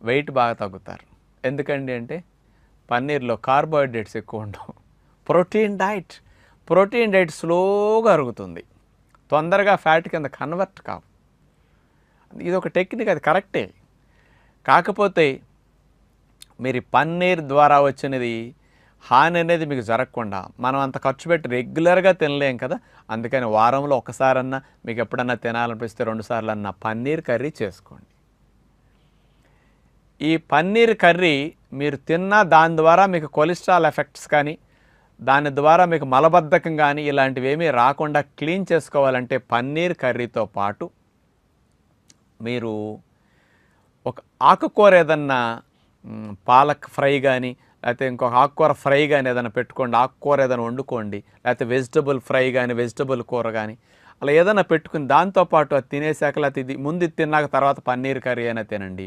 Wait బాగా తగ్గుతారు. ఎందుకండి అంటే పన్నీర్లో కార్బోహైడ్రేట్స్ ఎక్కువ ఉండవు. ప్రోటీన్ డైట్ స్లోగా అరుగుతుంది, తొందరగా ఫ్యాట్ కింద కన్వర్ట్ కావు. ఇది ఒక టెక్నిక్, అది కరెక్టే. కాకపోతే మీరు పన్నీర్ ద్వారా వచ్చినది హాని అనేది మీకు జరగకుండా మనం అంత ఖర్చు పెట్టి రెగ్యులర్గా తినలేం కదా. అందుకని వారంలో ఒకసారన్నా మీకు ఎప్పుడన్నా తినాలనిపిస్తే 2 సార్లన్నా పన్నీర్ కర్రీ చేసుకోండి. ఈ పన్నీర్ కర్రీ మీరు తిన్నా దాని ద్వారా మీకు కొలెస్ట్రాల్ ఎఫెక్ట్స్ కానీ, దాని ద్వారా మీకు మలబద్ధకం కానీ ఇలాంటివి ఏమీ రాకుండా క్లీన్ చేసుకోవాలంటే పన్నీర్ కర్రీతో పాటు మీరు ఒక ఆకుకూర ఏదన్నా పాలక్ ఫ్రై కానీ లేకపోతే ఇంకొక ఆకుకూర ఫ్రై కానీ ఏదైనా పెట్టుకోండి, ఆకుకూర ఏదైనా వండుకోండి, లేకపోతే వెజిటబుల్ ఫ్రై కానీ వెజిటబుల్ కూర కానీ అలా ఏదైనా పెట్టుకుని దాంతోపాటు అది తినేసాక లేకపోతే ఇది ముందు తిన్నాక తర్వాత పన్నీర్ కర్రీ అయినా తినండి.